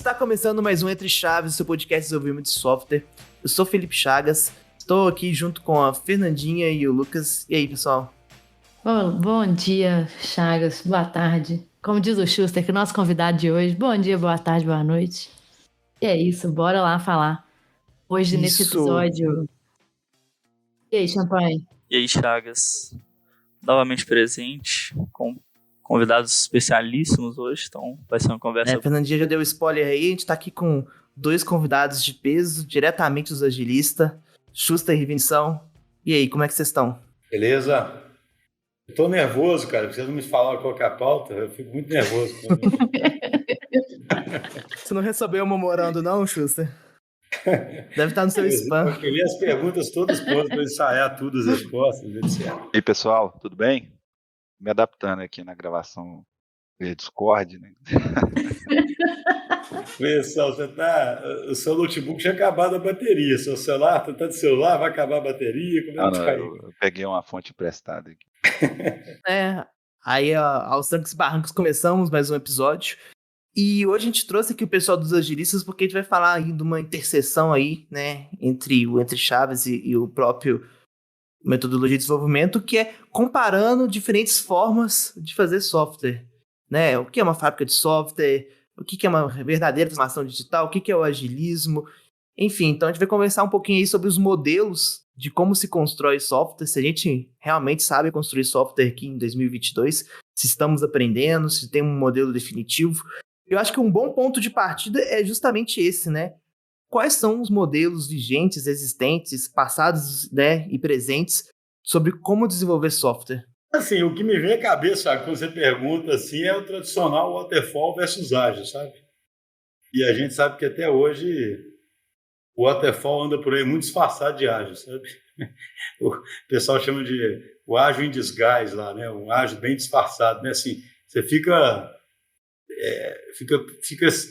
Está começando mais um Entre Chaves, seu podcast de desenvolvimento de software. Eu sou Felipe Chagas, estou aqui junto com a Fernandinha e o Lucas. E aí, pessoal? Bom dia, Chagas. Boa tarde. Como diz o Schuster, que é o nosso convidado de hoje. Bom dia, boa tarde, boa noite. E é isso, bora lá falar. Hoje, nesse episódio... E aí, Champanhe? E aí, Chagas? Novamente presente, com convidados especialíssimos hoje, então vai ser uma conversa... A Fernandinha já deu spoiler aí, a gente tá aqui com dois convidados de peso, diretamente dos agilistas, Schuster e Vinção. E aí, como é que vocês estão? Beleza? Eu tô nervoso, cara, vocês não me falaram qual que é a pauta, eu fico muito nervoso. Você não recebeu o memorando não, Schuster? Deve estar no seu spam. Eu queria as perguntas todas prontas para ensaiar tudo, as respostas, etc. E aí, pessoal, tudo bem? Me adaptando aqui na gravação via Discord, né? Pessoal, o seu notebook já acabado a bateria, seu celular, você tá de celular, vai acabar a bateria, como é que tá aí? Eu peguei uma fonte emprestada aqui. Aí aos trancos e barrancos começamos mais um episódio. E hoje a gente trouxe aqui o pessoal dos agilistas porque a gente vai falar aí de uma interseção aí, né, entre o Entre Chaves e o próprio metodologia de desenvolvimento, que é comparando diferentes formas de fazer software, né? O que é uma fábrica de software, o que é uma verdadeira transformação digital, o que é o agilismo, enfim. Então a gente vai conversar um pouquinho aí sobre os modelos de como se constrói software, se a gente realmente sabe construir software aqui em 2022, se estamos aprendendo, se tem um modelo definitivo. Eu acho que um bom ponto de partida é justamente esse, né? Quais são os modelos vigentes, existentes, passados, né, e presentes sobre como desenvolver software? Assim, o que me vem à cabeça quando você pergunta assim é o tradicional waterfall versus ágil, sabe? E a gente sabe que até hoje o waterfall anda por aí muito disfarçado de ágil, sabe? O pessoal chama de o ágil in disguise lá, né? Um ágil bem disfarçado, né? Assim, você fica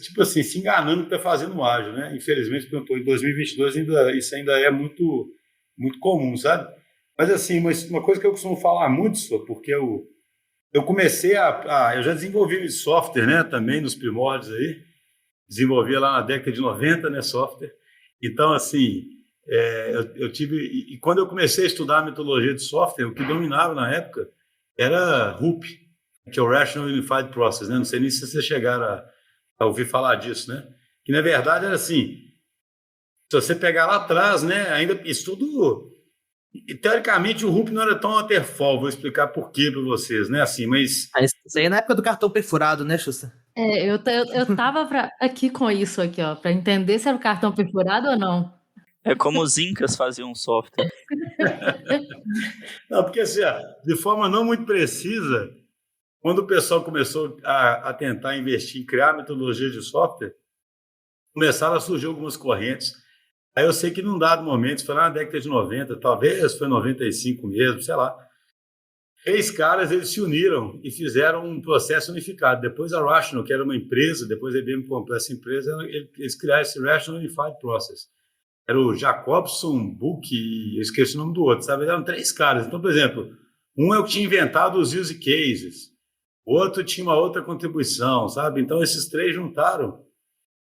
tipo assim, se enganando que está fazendo um ágil, né? Infelizmente, em 2022 isso ainda é muito, muito comum, sabe? Mas assim, uma coisa que eu costumo falar muito, porque eu comecei eu já desenvolvi software, né? Também nos primórdios aí, desenvolvia lá na década de 90, né? Software. Então, assim, eu tive... E quando eu comecei a estudar a metodologia de software, o que dominava na época era RUP, que é o Rational Unified Process, né? Não sei nem se vocês chegaram a ouvir falar disso, né? Que, na verdade, era assim, se você pegar lá atrás, né? Ainda isso tudo... E, teoricamente, o RUP não era tão waterfall, vou explicar por quê para vocês, né? Assim, mas... Isso aí é na época do cartão perfurado, né, Xuxa? Eu tava aqui com isso aqui, ó, para entender se era o cartão perfurado ou não. É como os incas faziam software. Não, porque assim, de forma não muito precisa... Quando o pessoal começou a tentar investir em criar metodologia de software, começaram a surgir algumas correntes. Aí eu sei que num dado momento, foi lá na década de 90, talvez foi 95 mesmo, sei lá. 3 caras, eles se uniram e fizeram um processo unificado. Depois a Rational, que era uma empresa, depois a IBM comprou essa empresa, eles criaram esse Rational Unified Process. Era o Jacobson, Book, eu esqueci o nome do outro, sabe? Eram 3 caras. Então, por exemplo, um é o que tinha inventado os use cases, o outro tinha uma outra contribuição, sabe? Então, esses 3 juntaram.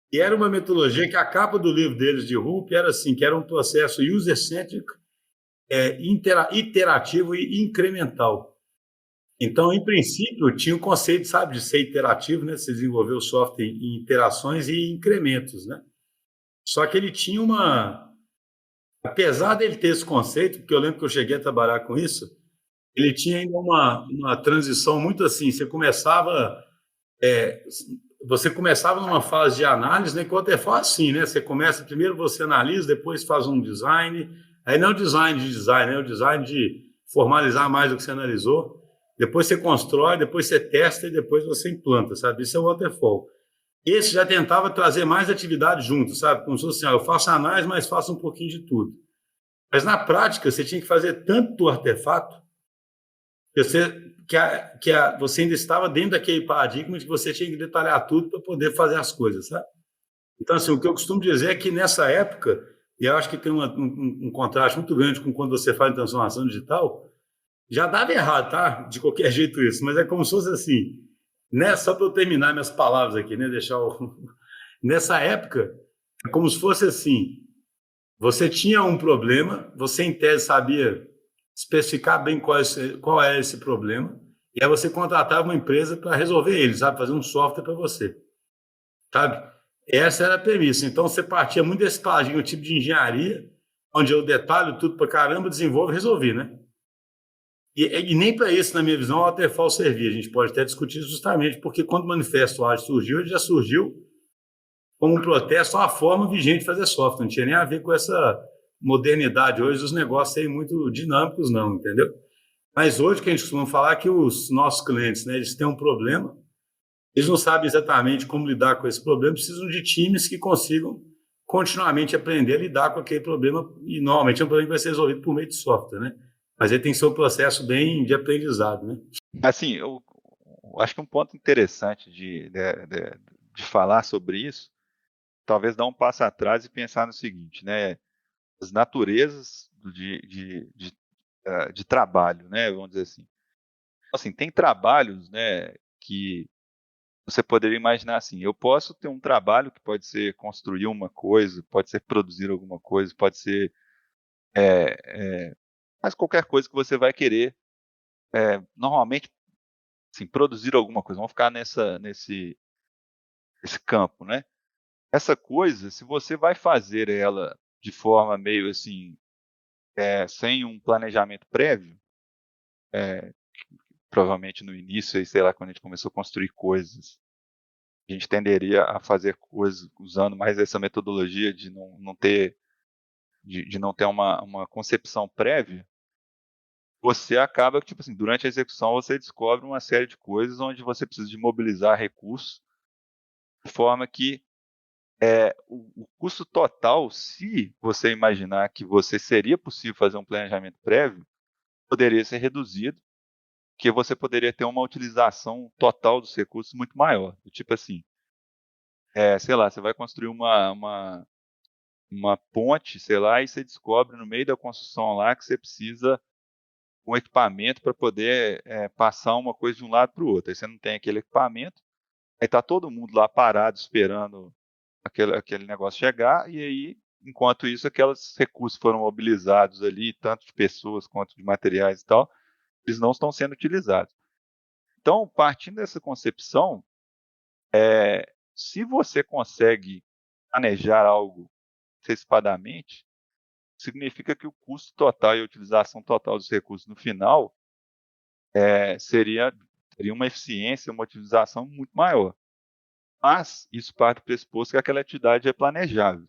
E era uma metodologia que a capa do livro deles de RUP era assim, que era um processo user-centric, iterativo e incremental. Então, em princípio, tinha o conceito, sabe, de ser iterativo, né? Você desenvolver o software em iterações e incrementos, né? Só que ele tinha apesar dele ter esse conceito, porque eu lembro que eu cheguei a trabalhar com isso, ele tinha ainda uma transição muito assim, você começava numa fase de análise, né, que o waterfall é assim, né, você começa, primeiro você analisa, depois faz um design, aí não é o design de design, é o design de formalizar mais o que você analisou, depois você constrói, depois você testa e depois você implanta, sabe, isso é o waterfall. Esse já tentava trazer mais atividade junto, sabe, como se fosse assim, eu faço análise, mas faço um pouquinho de tudo. Mas na prática, você tinha que fazer tanto artefato você ainda estava dentro daquele paradigma de que você tinha que detalhar tudo para poder fazer as coisas, sabe? Então, assim, o que eu costumo dizer é que nessa época, e eu acho que tem um contraste muito grande com quando você faz transformação digital, já dava errado, tá? De qualquer jeito isso, mas é como se fosse assim, né? Só para eu terminar minhas palavras aqui, né? Nessa época, é como se fosse assim, você tinha um problema, você em tese sabia especificar bem qual é esse problema, e aí você contratava uma empresa para resolver ele, sabe? Fazer um software para você, sabe? Essa era a premissa. Então, você partia muito desse paradigma, tipo de engenharia, onde eu detalho tudo para caramba, desenvolvo e resolvi, né? E nem para isso, na minha visão, o waterfall servia. A gente pode até discutir justamente porque quando o Manifesto Ágil surgiu, ele já surgiu como um protesto à forma vigente de fazer software. Não tinha nem a ver com essa modernidade hoje dos negócios serem muito dinâmicos, não, entendeu? Mas hoje que a gente costuma falar é que os nossos clientes, né, eles têm um problema, eles não sabem exatamente como lidar com esse problema, precisam de times que consigam continuamente aprender a lidar com aquele problema, e normalmente é um problema que vai ser resolvido por meio de software, né? Mas ele tem que ser um processo bem de aprendizado, né? Assim, eu acho que um ponto interessante de falar sobre isso, talvez dar um passo atrás e pensar no seguinte, né? As naturezas de trabalho, né? Vamos dizer assim. Assim, tem trabalhos, né, que você poderia imaginar assim, eu posso ter um trabalho que pode ser construir uma coisa, pode ser produzir alguma coisa, pode ser mas qualquer coisa que você vai querer, normalmente, assim, produzir alguma coisa, vamos ficar nesse campo, né? Essa coisa, se você vai fazer ela de forma meio assim, sem um planejamento prévio, provavelmente no início, aí, sei lá, quando a gente começou a construir coisas, a gente tenderia a fazer coisas usando mais essa metodologia de não ter, de não ter uma concepção prévia. Você acaba, tipo assim, durante a execução você descobre uma série de coisas onde você precisa de mobilizar recursos, de forma que o custo total, se você imaginar que você seria possível fazer um planejamento prévio, poderia ser reduzido, porque você poderia ter uma utilização total dos recursos muito maior. Tipo assim, sei lá, você vai construir uma ponte, sei lá, e você descobre no meio da construção lá que você precisa um equipamento para poder passar uma coisa de um lado para o outro. Aí você não tem aquele equipamento, aí está todo mundo lá parado esperando aquele negócio chegar, e aí, enquanto isso, aqueles recursos foram mobilizados ali, tanto de pessoas quanto de materiais e tal, eles não estão sendo utilizados. Então, partindo dessa concepção, se você consegue planejar algo antecipadamente, significa que o custo total e a utilização total dos recursos no final teria uma eficiência, uma otimização muito maior. Mas isso parte do pressuposto que aquela atividade é planejável.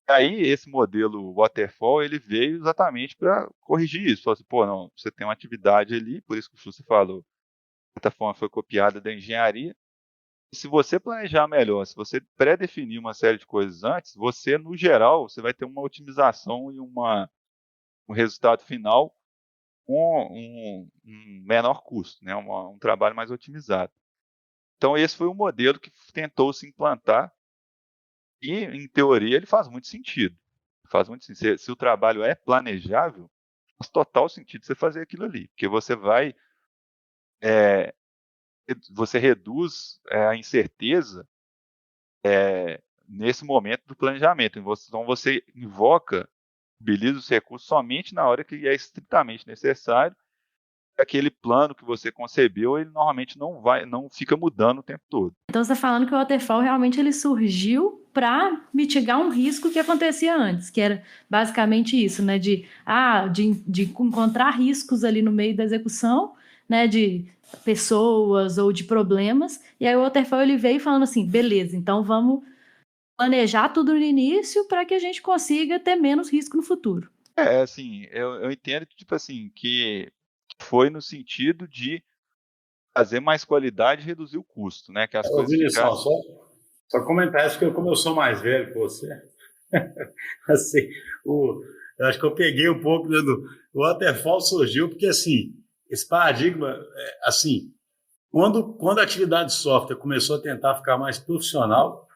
E aí, esse modelo waterfall, ele veio exatamente para corrigir isso. Falou assim, pô, não, você tem uma atividade ali, por isso que o Schuster falou, de certa forma foi copiada da engenharia. E se você planejar melhor, se você pré-definir uma série de coisas antes, você, no geral, você vai ter uma otimização e um resultado final com um menor custo, né? Um trabalho mais otimizado. Então, esse foi o modelo que tentou se implantar e, em teoria, ele faz muito sentido. Faz muito sentido. Se o trabalho é planejável, faz total sentido você fazer aquilo ali, porque você vai, você reduz a incerteza nesse momento do planejamento. Então, você invoca, mobiliza os recursos somente na hora que é estritamente necessário. Aquele plano que você concebeu, ele normalmente não fica mudando o tempo todo. Então você está falando que o waterfall realmente ele surgiu para mitigar um risco que acontecia antes, que era basicamente isso, né, de encontrar riscos ali no meio da execução, né, de pessoas ou de problemas, e aí o waterfall ele veio falando assim, beleza, então vamos planejar tudo no início para que a gente consiga ter menos risco no futuro. Assim, eu entendo que, tipo assim, que foi no sentido de fazer mais qualidade e reduzir o custo, né? Que as coisas ficassem... Só comentar isso, porque como eu sou mais velho que você, assim, eu acho que eu peguei um pouco o waterfall surgiu porque, assim, esse paradigma, assim, quando a atividade de software começou a tentar ficar mais profissional,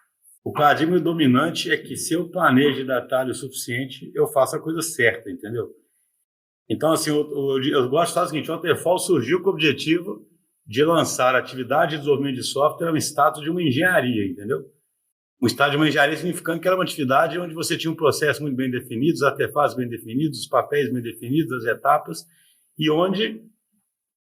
o paradigma dominante é que se eu planejo e detalhe o suficiente, eu faço a coisa certa, entendeu? Então, assim, eu gosto de falar o seguinte, o waterfall surgiu com o objetivo de lançar a atividade de desenvolvimento de software ao status de uma engenharia, entendeu? Um estágio de uma engenharia significando que era uma atividade onde você tinha um processo muito bem definido, os artefatos bem definidos, os papéis bem definidos, as etapas, e onde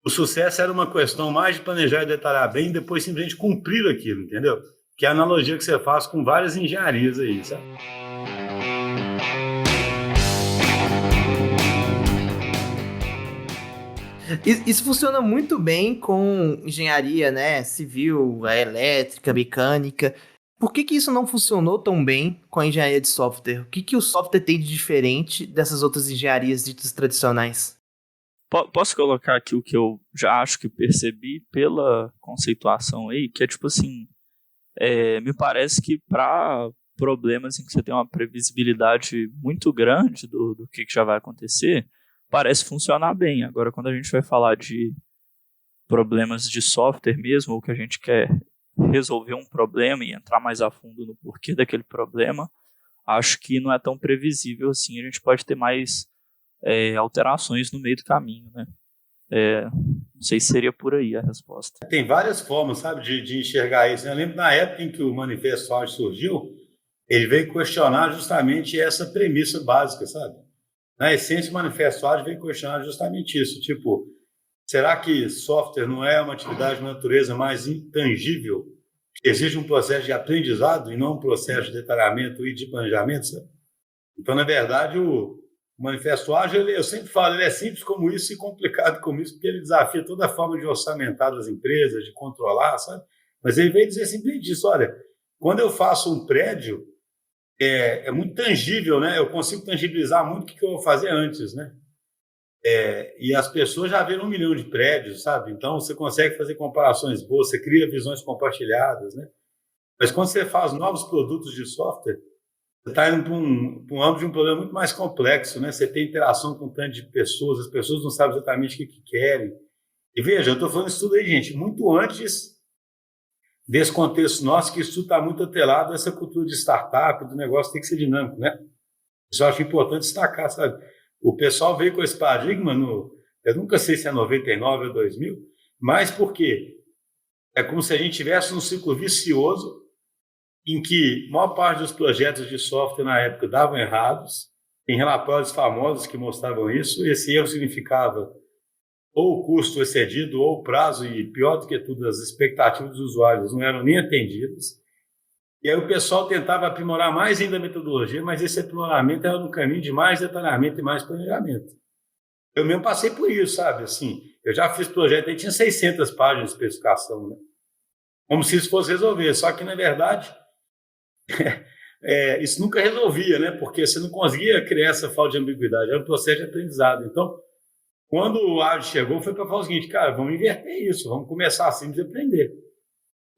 o sucesso era uma questão mais de planejar e detalhar bem e depois simplesmente cumprir aquilo, entendeu? Que é a analogia que você faz com várias engenharias aí, sabe? Isso funciona muito bem com engenharia, né? Civil, elétrica, mecânica. Por que isso não funcionou tão bem com a engenharia de software? O que o software tem de diferente dessas outras engenharias ditas tradicionais? Posso colocar aqui o que eu já acho que percebi pela conceituação aí, que é tipo assim, me parece que para problemas em que você tem uma previsibilidade muito grande do que já vai acontecer, parece funcionar bem. Agora, quando a gente vai falar de problemas de software mesmo, ou que a gente quer resolver um problema e entrar mais a fundo no porquê daquele problema, acho que não é tão previsível assim. A gente pode ter mais alterações no meio do caminho, né? Não sei se seria por aí a resposta. Tem várias formas, sabe, de enxergar isso. Eu lembro na época em que o Manifesto Ágil surgiu, ele veio questionar justamente essa premissa básica, sabe? Na essência, o Manifesto Ágil veio questionar justamente isso. Tipo, será que software não é uma atividade de natureza mais intangível? Exige um processo de aprendizado e não um processo de detalhamento e de planejamento, sabe? Então, na verdade, o Manifesto Ágil, eu sempre falo, ele é simples como isso e complicado como isso, porque ele desafia toda a forma de orçamentar das empresas, de controlar, sabe? Mas ele veio dizer simplesmente isso, olha, quando eu faço um prédio, é muito tangível, né? Eu consigo tangibilizar muito o que eu vou fazer antes, né? E as pessoas já viram 1 milhão de prédios, sabe? Então, você consegue fazer comparações boas, você cria visões compartilhadas, né? Mas quando você faz novos produtos de software, você está indo para um âmbito de um problema muito mais complexo, né? Você tem interação com um tanto de pessoas, as pessoas não sabem exatamente o que querem. E veja, eu estou falando isso tudo aí, gente, muito antes desse contexto nosso, que isso tudo está muito atrelado a essa cultura de startup, do negócio tem que ser dinâmico, né? Isso eu acho importante destacar, sabe? O pessoal veio com esse paradigma, eu nunca sei se é 99 ou 2000, mas por quê? É como se a gente tivesse um ciclo vicioso em que a maior parte dos projetos de software na época davam errados, tem relatórios famosos que mostravam isso, esse erro significava ou o custo excedido, ou o prazo, e pior do que tudo, as expectativas dos usuários não eram nem atendidas. E aí o pessoal tentava aprimorar mais ainda a metodologia, mas esse aprimoramento era no caminho de mais detalhamento e mais planejamento. Eu mesmo passei por isso, sabe? Assim, eu já fiz projeto aí, tinha 600 páginas de especificação, né? Como se isso fosse resolver, só que, na verdade, isso nunca resolvia, né? Porque você não conseguia criar essa falta de ambiguidade, era um processo de aprendizado. Então, quando o Ágil chegou, foi para falar o seguinte, cara, vamos inverter isso, vamos começar assim de aprender.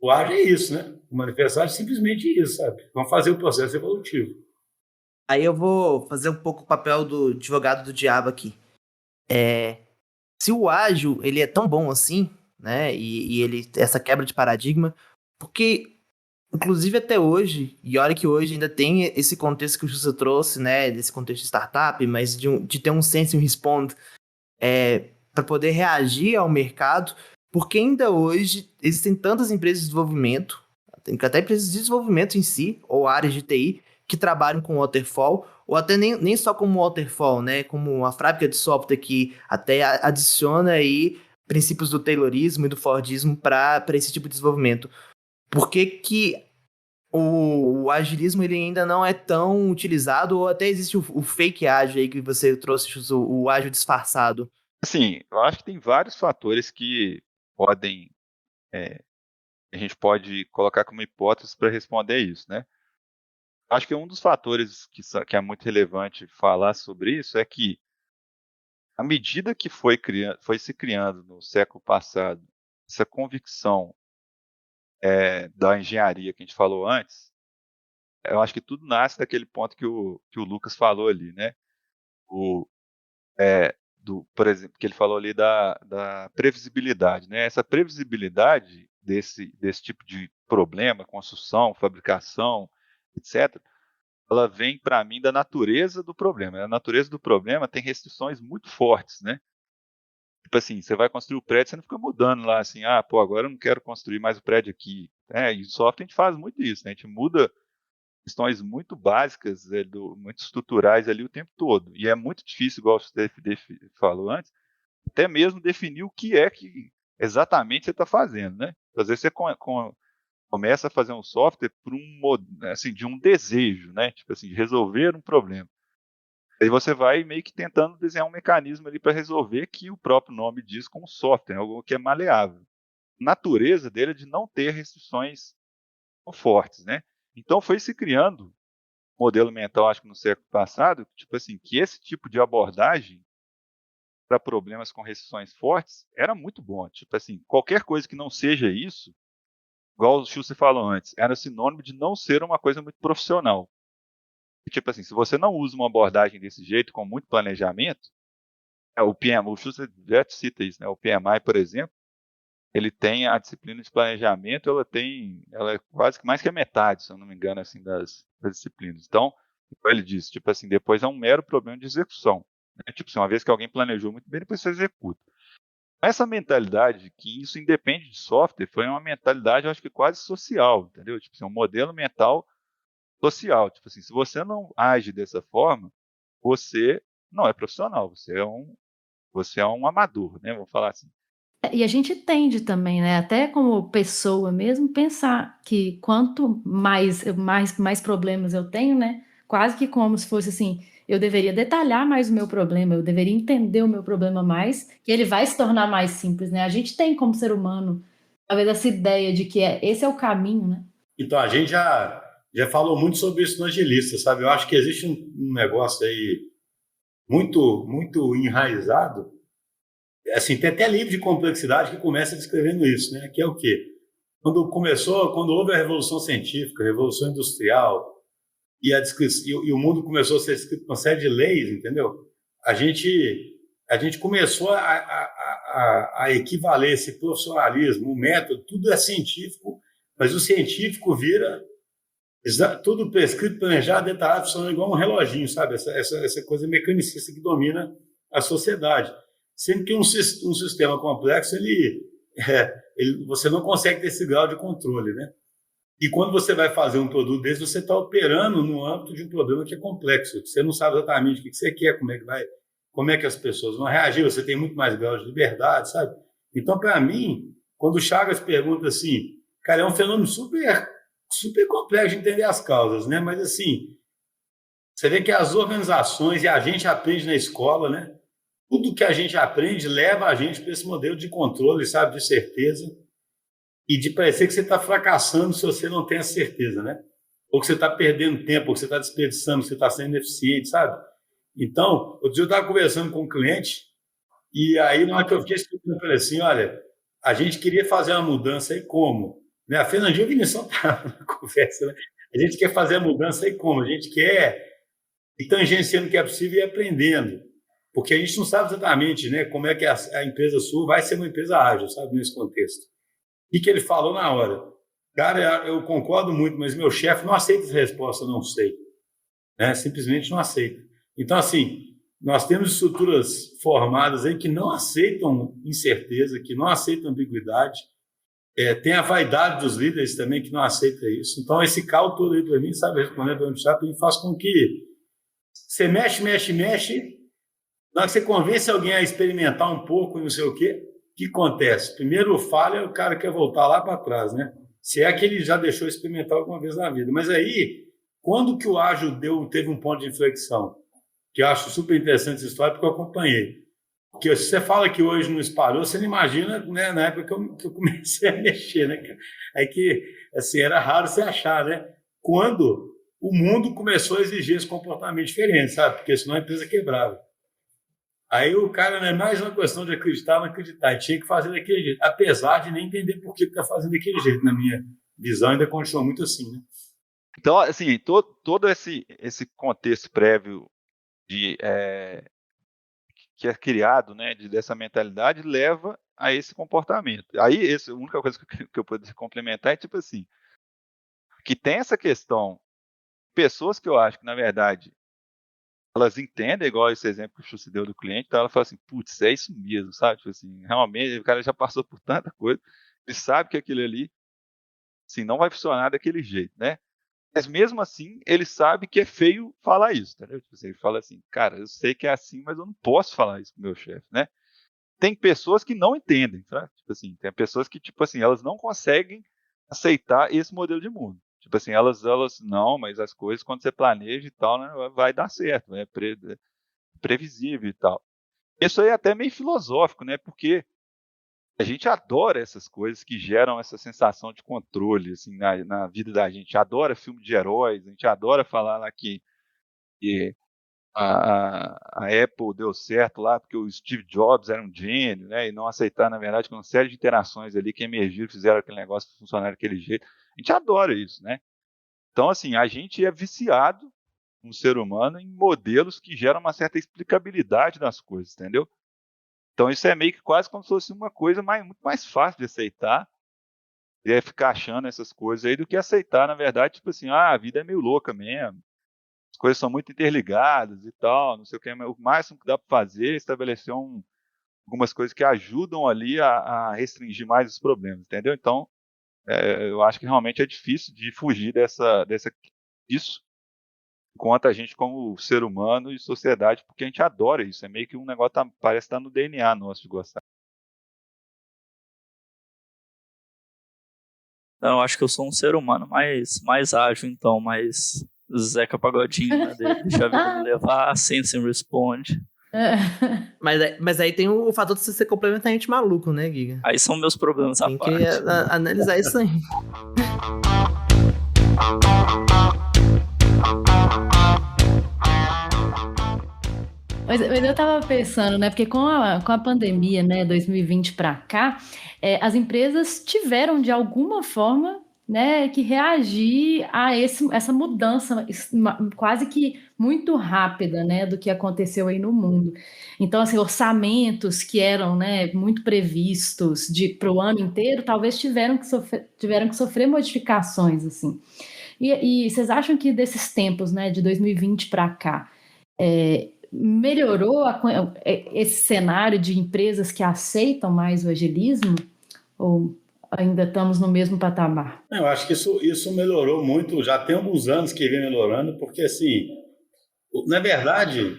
O Ágil é isso, né? O Manifesto Ágil é simplesmente isso, sabe? Vamos fazer o processo evolutivo. Aí eu vou fazer um pouco o papel do advogado do diabo aqui. Se o ágil, ele é tão bom assim, né, e ele, essa quebra de paradigma, porque, inclusive até hoje, e olha que hoje ainda tem esse contexto que o Jussa trouxe, né, desse contexto de startup, mas de ter um sense and respond para poder reagir ao mercado, porque ainda hoje existem tantas empresas de desenvolvimento, tem até empresas de desenvolvimento em si, ou áreas de TI, que trabalham com waterfall, ou até nem só como waterfall, né? Como uma fábrica de software que até adiciona aí princípios do Taylorismo e do Fordismo para esse tipo de desenvolvimento. Por que o agilismo ele ainda não é tão utilizado, ou até existe o fake ágil aí que você trouxe, o ágil disfarçado? Assim, eu acho que tem vários fatores que podem, a gente pode colocar como hipótese para responder isso, né? Acho que um dos fatores que é muito relevante falar sobre isso é que, à medida que foi se criando no século passado essa convicção da engenharia que a gente falou antes, eu acho que tudo nasce daquele ponto que o Lucas falou ali, né? Por exemplo, que ele falou ali da previsibilidade, né? Essa previsibilidade desse tipo de problema, construção, fabricação, etc., ela vem, para mim, da natureza do problema. A natureza do problema tem restrições muito fortes, né? Tipo assim, você vai construir o prédio, você não fica mudando lá assim, pô, agora eu não quero construir mais o prédio aqui. E software a gente faz muito isso, né? A gente muda questões muito básicas, muito estruturais ali o tempo todo. E é muito difícil, igual você falou antes, até mesmo definir o que é que exatamente você está fazendo, né? Às vezes você começa a fazer um software por assim, de um desejo, né? Tipo assim, de resolver um problema. Aí você vai meio que tentando desenhar um mecanismo ali para resolver, que o próprio nome diz como software, algo que é maleável. A natureza dele é de não ter restrições tão fortes, né? Então foi se criando um modelo mental, acho que no século passado, tipo assim, que esse tipo de abordagem para problemas com restrições fortes era muito bom. Tipo assim, qualquer coisa que não seja isso, igual o Schuster falou antes, era sinônimo de não ser uma coisa muito profissional. Tipo assim, se você não usa uma abordagem desse jeito, com muito planejamento, o PMI, o Schuster já cita isso, né? O PMI, por exemplo, ele tem a disciplina de planejamento, ela é quase que mais que a metade, se eu não me engano, assim, das disciplinas. Então, como ele disse, tipo assim, depois é um mero problema de execução. Né? Tipo assim, uma vez que alguém planejou muito bem, depois você executa. Essa mentalidade, que isso independe de software, foi uma mentalidade, eu acho que quase social, entendeu? Tipo assim, um modelo mental social. Tipo assim, se você não age dessa forma, você não é profissional, você é um amador, né? Vamos falar assim. E a gente tende também, né, até como pessoa mesmo, pensar que quanto mais problemas eu tenho, né, quase que como se fosse assim, eu deveria detalhar mais o meu problema, eu deveria entender o meu problema mais, que ele vai se tornar mais simples, né? A gente tem como ser humano, talvez essa ideia de que esse é o caminho, né? Então, a gente já falou muito sobre isso no Agilista, sabe? Eu acho que existe um negócio aí muito, muito enraizado. Assim, tem até livro de complexidade que começa descrevendo isso, né? Que é o quê? Quando houve a Revolução Científica, a Revolução Industrial, e o mundo começou a ser escrito com uma série de leis, entendeu? A gente começou a equivaler esse profissionalismo, o método, tudo é científico, mas o científico vira tudo prescrito, planejado, detalhado, funcionando igual um reloginho, sabe? Essa coisa mecanicista que domina a sociedade. Sendo que um sistema complexo, você não consegue ter esse grau de controle, né? E quando você vai fazer um produto desse, você está operando no âmbito de um problema que é complexo. Você não sabe exatamente o que você quer, como é que as pessoas vão reagir, você tem muito mais grau de liberdade, sabe? Então, para mim, quando o Chagas pergunta assim, cara, é um fenômeno super, super complexo de entender as causas, né? Mas, assim, você vê que as organizações, e a gente aprende na escola, né? Tudo que a gente aprende leva a gente para esse modelo de controle, sabe? De certeza. E de parecer que você está fracassando se você não tem a certeza, né? Ou que você está perdendo tempo, ou que você está desperdiçando, que você está sendo ineficiente, sabe? Então, outro dia eu estava conversando com um cliente, e aí, na hora que eu fiquei explicando para ele assim, olha, a gente queria fazer uma mudança e como? Né? A Fernandinha e o Vinição estavam na conversa, né? A gente quer fazer a mudança e como? A gente quer ir tangenciando o que é possível e aprendendo. Porque a gente não sabe exatamente, né, como é que a empresa sua vai ser uma empresa ágil, sabe, nesse contexto. O que ele falou na hora? Cara, eu concordo muito, mas meu chefe não aceita essa resposta, não sei. Né? Simplesmente não aceita. Então, assim, nós temos estruturas formadas aí que não aceitam incerteza, que não aceitam ambiguidade. Tem a vaidade dos líderes também que não aceita isso. Então, esse caos todo aí para mim, sabe, respondendo para o chat, faz com que você mexe. Na hora que você convence alguém a experimentar um pouco, não sei o quê, o que acontece? Primeiro falha, o cara quer voltar lá para trás, né? Se é que ele já deixou experimentar alguma vez na vida. Mas aí, quando que o ágil teve um ponto de inflexão? Que eu acho super interessante essa história, porque eu acompanhei. Porque se você fala que hoje não espalhou, você não imagina, né, na época que eu comecei a mexer, né? Aí que, assim, era raro você achar, né? Quando o mundo começou a exigir esse comportamento diferente, sabe? Porque senão a empresa quebrava. Aí o cara não é mais uma questão de acreditar ou não acreditar, tinha que fazer daquele jeito, apesar de nem entender por que está fazendo daquele jeito, na minha visão, ainda continua muito assim, né? Então, assim, todo esse contexto prévio que é criado, né, dessa mentalidade, leva a esse comportamento. Aí, a única coisa que eu poderia complementar é, tipo assim, que tem essa questão, pessoas que eu acho que, na verdade, elas entendem, igual esse exemplo que o Chu deu do cliente, então ela fala assim, putz, é isso mesmo, sabe? Tipo assim, realmente, o cara já passou por tanta coisa, ele sabe que aquilo ali, assim, não vai funcionar daquele jeito, né? Mas mesmo assim, ele sabe que é feio falar isso, entendeu? Tipo assim, ele fala assim, cara, eu sei que é assim, mas eu não posso falar isso pro meu chefe, né? Tem pessoas que não entendem, sabe? Tipo assim, tem pessoas que, tipo assim, elas não conseguem aceitar esse modelo de mundo. Tipo assim, elas não, mas as coisas, quando você planeja e tal, né, vai dar certo, é previsível e tal. Isso aí é até meio filosófico, né? Porque a gente adora essas coisas que geram essa sensação de controle, assim, na vida da gente. Adora filme de heróis, a gente adora falar lá que a Apple deu certo lá porque o Steve Jobs era um gênio, né? E não aceitar, na verdade, com uma série de interações ali que emergiram, fizeram aquele negócio funcionar daquele jeito. A gente adora isso, né? Então, assim, a gente é viciado, um ser humano, em modelos que geram uma certa explicabilidade das coisas, entendeu? Então, isso é meio que quase como se fosse uma coisa muito mais fácil de aceitar, e é ficar achando essas coisas aí, do que aceitar, na verdade, tipo assim, a vida é meio louca mesmo, as coisas são muito interligadas e tal, não sei o que, mas o máximo que dá para fazer é estabelecer algumas coisas que ajudam ali a restringir mais os problemas, entendeu? Então, eu acho que realmente é difícil de fugir disso, enquanto a gente como ser humano e sociedade, porque a gente adora isso, é meio que um negócio, parece estar no DNA nosso de gostar. Então, eu acho que eu sou um ser humano mais ágil, então, mais Zeca Pagodinho, né? Deixa a vida me levar, sense and responde. Mas aí tem o fator de você ser completamente maluco, né, Giga? Aí são meus problemas à Tem parte. que analisar isso aí. Mas eu tava pensando, né? Porque com a pandemia, né, 2020 para cá, as empresas tiveram de alguma forma, né, que reagir a essa mudança quase que muito rápida, né, do que aconteceu aí no mundo. Então, assim, orçamentos que eram, né, muito previstos para o ano inteiro, talvez tiveram que sofrer modificações, assim. E vocês acham que desses tempos, né, de 2020 para cá, melhorou esse cenário de empresas que aceitam mais o agilismo? Ou ainda estamos no mesmo patamar? Eu acho que isso melhorou muito, já tem alguns anos que vem melhorando, porque, assim, na verdade,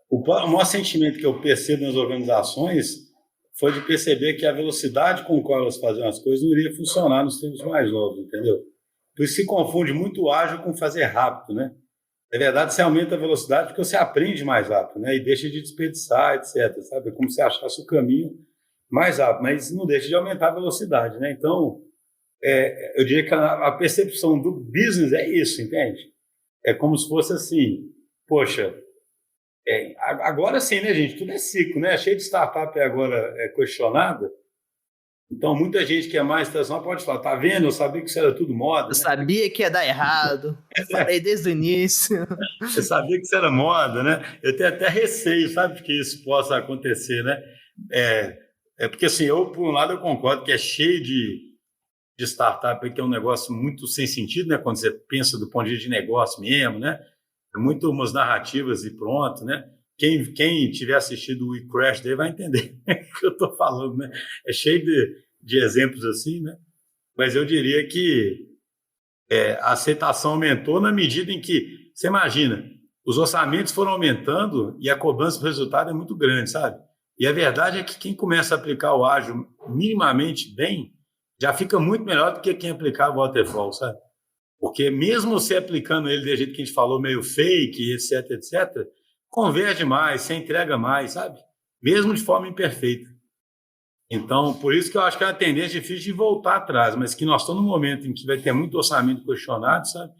o maior sentimento que eu percebo nas organizações foi de perceber que a velocidade com qual elas faziam as coisas não iria funcionar nos tempos mais novos, entendeu? Por isso se confunde muito ágil com fazer rápido, né? Na verdade, você aumenta a velocidade porque você aprende mais rápido, né? E deixa de desperdiçar, etc. Sabe? É como se achasse o caminho mais rápido, mas não deixa de aumentar a velocidade, né? Então, eu diria que a percepção do business é isso, entende? É como se fosse assim, poxa, agora sim, né, gente? Tudo é ciclo, né? Cheio de startup agora questionada. Então, muita gente que é mais tradicional pode falar, tá vendo? Eu sabia que isso era tudo moda. Eu sabia que ia dar errado. Falei desde o início. Eu sabia que isso era moda, né? Eu tenho até receio, sabe, de que isso possa acontecer, né? Porque, assim, por um lado, eu concordo que é cheio de startup que é um negócio muito sem sentido, né? Quando você pensa do ponto de vista de negócio mesmo, né? É muito umas narrativas e pronto, né? Quem tiver assistido o Crash Day vai entender o que eu estou falando, né? É cheio de exemplos assim, né? Mas eu diria que a aceitação aumentou na medida em que, você imagina, os orçamentos foram aumentando e a cobrança do resultado é muito grande, sabe? E a verdade é que quem começa a aplicar o ágil minimamente bem, já fica muito melhor do que quem aplicava o waterfall, sabe? Porque mesmo você aplicando ele do jeito que a gente falou, meio fake, etc, etc, converge mais, você entrega mais, sabe? Mesmo de forma imperfeita. Então, por isso que eu acho que é uma tendência difícil de voltar atrás, mas que nós estamos num momento em que vai ter muito orçamento questionado, sabe?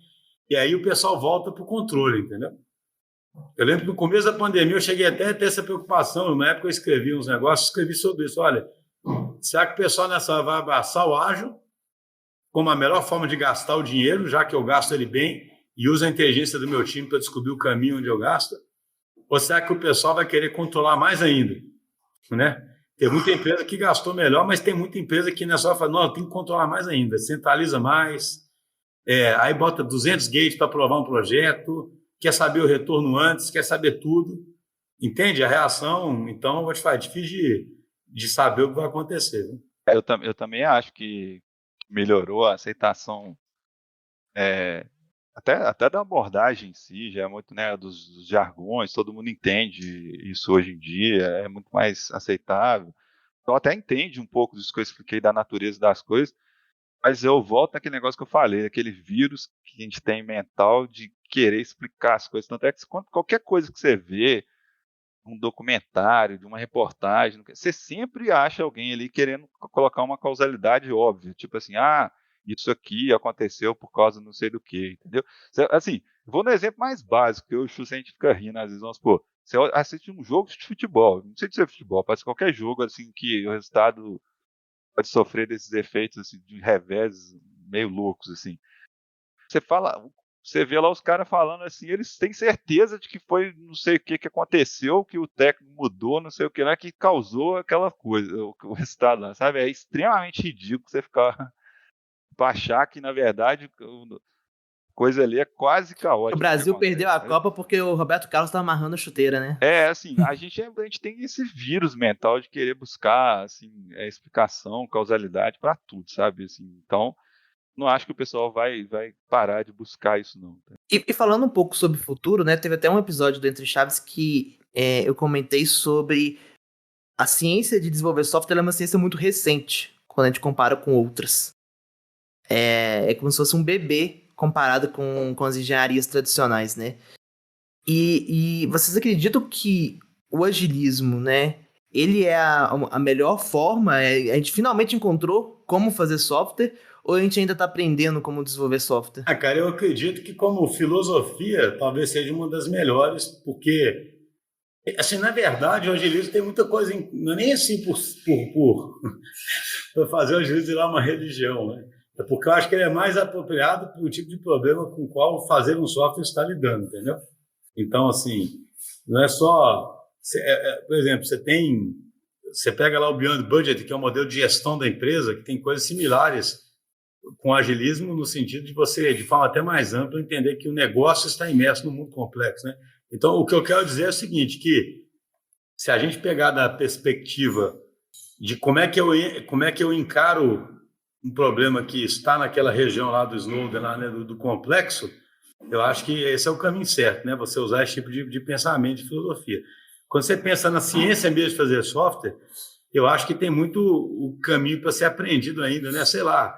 E aí o pessoal volta para o controle, entendeu? Eu lembro que no começo da pandemia eu cheguei até a ter essa preocupação, na época eu escrevi uns negócios, escrevi sobre isso, olha, será que o pessoal nessa hora vai abraçar o ágil como a melhor forma de gastar o dinheiro, já que eu gasto ele bem e uso a inteligência do meu time para descobrir o caminho onde eu gasto? Ou será que o pessoal vai querer controlar mais ainda, né? Tem muita empresa que gastou melhor, mas tem muita empresa que nessa hora fala, não, tem que controlar mais ainda, centraliza mais, aí bota 200 gates para aprovar um projeto, quer saber o retorno antes, quer saber tudo. Entende? A reação, então, vou te falar, é difícil de saber o que vai acontecer. Viu? Eu também acho que melhorou a aceitação, até da abordagem em si, já é muito, né, dos jargões, todo mundo entende isso hoje em dia, é muito mais aceitável. Então até entende um pouco disso que eu expliquei da natureza das coisas, mas eu volto naquele negócio que eu falei, aquele vírus que a gente tem mental de querer explicar as coisas. Tanto é que qualquer coisa que você vê, um documentário, de uma reportagem, você sempre acha alguém ali querendo colocar uma causalidade óbvia, tipo assim, isso aqui aconteceu por causa não sei do que, entendeu? Assim, vou no exemplo mais básico, que eu e o Chu, a gente fica rindo às vezes, vamos supor, você assiste um jogo de futebol, não sei se é futebol, pode ser qualquer jogo assim que o resultado pode sofrer desses efeitos assim, de revés meio loucos, assim. Você vê lá os caras falando assim, eles têm certeza de que foi não sei o que aconteceu, que o técnico mudou, não sei o que lá, que causou aquela coisa, o resultado lá, sabe? É extremamente ridículo você ficar pra achar que, na verdade, a coisa ali é quase caótica. O Brasil perdeu a né? Copa porque o Roberto Carlos tá amarrando a chuteira, né? Assim, a gente tem esse vírus mental de querer buscar, assim, explicação, causalidade para tudo, sabe? Assim, então, não acho que o pessoal vai parar de buscar isso, não. E falando um pouco sobre o futuro, né? Teve até um episódio do Entre Chaves que eu comentei sobre a ciência de desenvolver software. Ela é uma ciência muito recente quando a gente compara com outras. É como se fosse um bebê comparado com as engenharias tradicionais, né? E vocês acreditam que o agilismo, né? Ele é a melhor forma? A gente finalmente encontrou como fazer software? Ou a gente ainda está aprendendo como desenvolver software? Cara, eu acredito que como filosofia talvez seja uma das melhores, porque, assim, na verdade, o agilismo tem muita coisa, não é nem assim por fazer o agilismo virar uma religião, né? É porque eu acho que ele é mais apropriado para o tipo de problema com o qual fazer um software está lidando, entendeu? Então, assim, não é só... por exemplo, você pega lá o Beyond Budget, que é um modelo de gestão da empresa, que tem coisas similares com agilismo, no sentido de você, de forma até mais ampla, entender que o negócio está imerso no mundo complexo, né? Então, o que eu quero dizer é o seguinte, que se a gente pegar da perspectiva de como é que eu encaro um problema que está naquela região lá do Snowden, lá, né, do complexo, eu acho que esse é o caminho certo, né? Você usar esse tipo de pensamento, de filosofia. Quando você pensa na ciência mesmo de fazer software, eu acho que tem muito o caminho para ser aprendido ainda, né? Sei lá,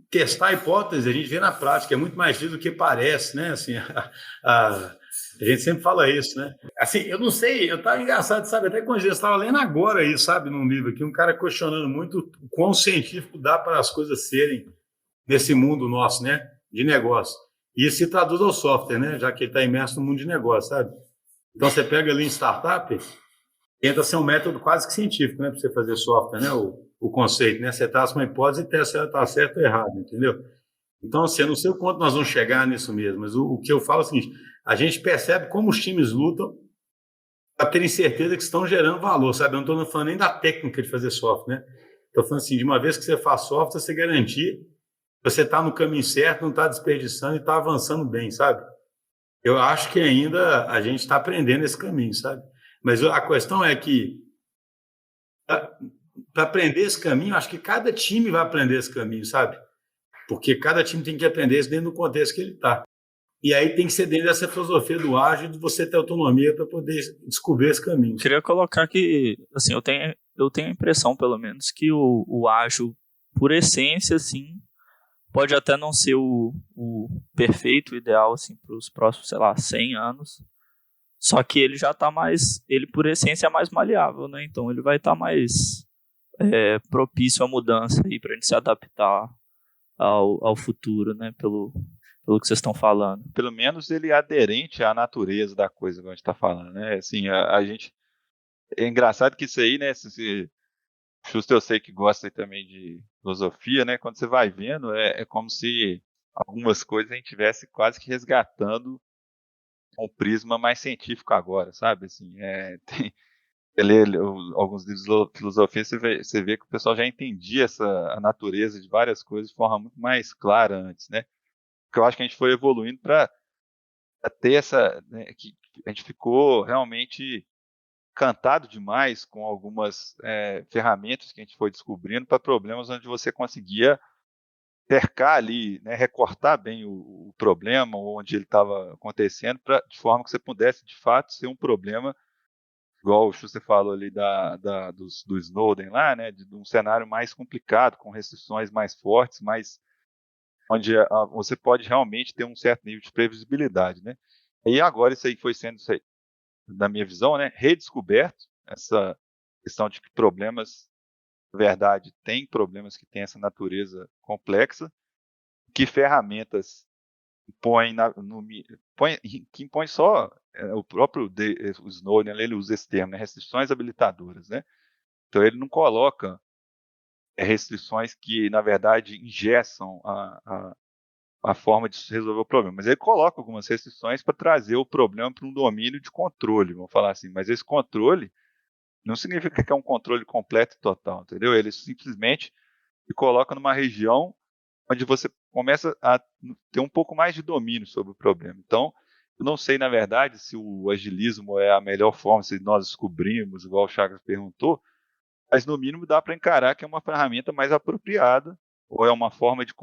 testar a hipótese, a gente vê na prática, é muito mais difícil do que parece, né? Assim, a gente sempre fala isso, né? Assim, eu não sei, eu estava engraçado, sabe? Até quando eu estava lendo agora aí, sabe, num livro aqui, um cara questionando muito o quão científico dá para as coisas serem nesse mundo nosso, né? De negócio. E isso se traduz ao software, né? Já que ele está imerso no mundo de negócio, sabe? Então você pega ali em startup, tenta ser um método quase que científico, né? Para você fazer software, né? O conceito, né? Você traça uma hipótese e testa se ela está certa ou errada, entendeu? Então, assim, eu não sei o quanto nós vamos chegar nisso mesmo, mas o que eu falo é o seguinte, a gente percebe como os times lutam para terem certeza que estão gerando valor, sabe? Eu não estou falando nem da técnica de fazer software, né? Estou falando assim, de uma vez que você faz software, você garantir que você está no caminho certo, não está desperdiçando e está avançando bem, sabe? Eu acho que ainda a gente está aprendendo esse caminho, sabe? Mas a questão é que para aprender esse caminho, acho que cada time vai aprender esse caminho, sabe? Porque cada time tem que aprender isso dentro do contexto que ele está. E aí tem que ser dentro dessa filosofia do ágil, de você ter autonomia para poder descobrir esse caminho. Queria colocar que, assim, eu tenho a impressão, pelo menos, que o ágil, por essência, assim, pode até não ser o perfeito, o ideal, assim, para os próximos, sei lá, 100 anos. Só que ele já está mais, ele por essência é mais maleável, né? Então ele vai estar mais propício à mudança aí para a gente se adaptar ao futuro, né? Pelo que vocês estão falando. Pelo menos ele é aderente à natureza da coisa que a gente está falando, né? Assim, a gente... É engraçado que isso aí, né? Justo, eu sei que gosta também de filosofia, né? Quando você vai vendo, é como se algumas coisas a gente estivesse quase que resgatando um prisma mais científico agora, sabe? Assim, você lê alguns livros de filosofia, você vê que o pessoal já entendia a natureza de várias coisas de forma muito mais clara antes, né? Porque eu acho que a gente foi evoluindo para ter essa, né, que a gente ficou realmente encantado demais com algumas ferramentas que a gente foi descobrindo para problemas onde você conseguia cercar ali, né, recortar bem o problema, onde ele estava acontecendo, de forma que você pudesse, de fato, ser um problema, igual o Schuster falou ali do Snowden lá, né, de um cenário mais complicado, com restrições mais fortes, onde você pode realmente ter um certo nível de previsibilidade, né? E agora isso aí foi sendo, na minha visão, né, redescoberto, essa questão de que problemas, na verdade, tem problemas que têm essa natureza complexa, que ferramentas que impõe só o próprio o Snowden, ele usa esse termo, né, restrições habilitadoras, né? Então ele não coloca restrições que, na verdade, engessam a forma de resolver o problema. Mas ele coloca algumas restrições para trazer o problema para um domínio de controle, vamos falar assim. Mas esse controle não significa que é um controle completo e total, entendeu? Ele simplesmente se coloca numa região onde você começa a ter um pouco mais de domínio sobre o problema. Então, eu não sei, na verdade, se o agilismo é a melhor forma, se nós descobrimos, igual o Chagas perguntou, mas no mínimo dá para encarar que é uma ferramenta mais apropriada, ou é uma forma de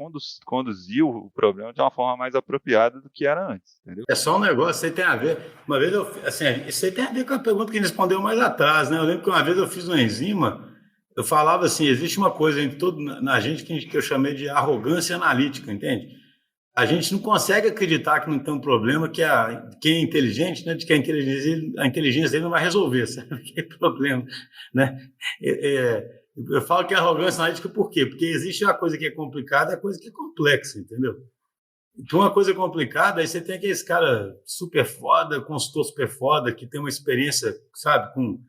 conduzir o problema de uma forma mais apropriada do que era antes, entendeu? É só um negócio, isso aí tem a ver. Uma vez assim, isso aí tem a ver com a pergunta que a gente respondeu mais atrás, né? Eu lembro que uma vez eu fiz uma enzima, eu falava assim, existe uma coisa na gente que eu chamei de arrogância analítica, entende? A gente não consegue acreditar que não tem um problema que quem é inteligente, né, de que a inteligência dele não vai resolver, sabe? Que é problema, né? Eu falo que é arrogância analítica por quê? Porque existe uma coisa que é complicada e a coisa que é complexa, entendeu? Então, uma coisa complicada, aí você tem aqueles cara super foda, consultor super foda, que tem uma experiência, sabe, com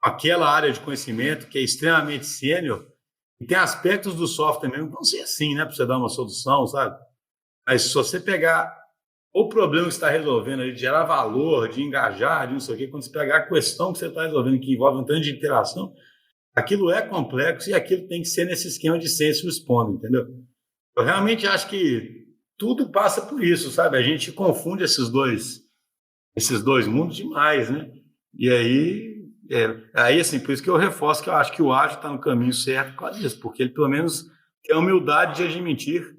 aquela área de conhecimento que é extremamente sênior, e tem aspectos do software mesmo que vão ser assim, né, para você dar uma solução, sabe? Mas se você pegar o problema que você está resolvendo, de gerar valor, de engajar, de não sei o quê, quando você pegar a questão que você está resolvendo, que envolve um tanto de interação, aquilo é complexo e aquilo tem que ser nesse esquema de sense response, entendeu? Eu realmente acho que tudo passa por isso, sabe? A gente confunde esses dois mundos demais, né? E aí assim, por isso que eu reforço que eu acho que o ágil está no caminho certo por causa disso, porque ele pelo menos tem a humildade de admitir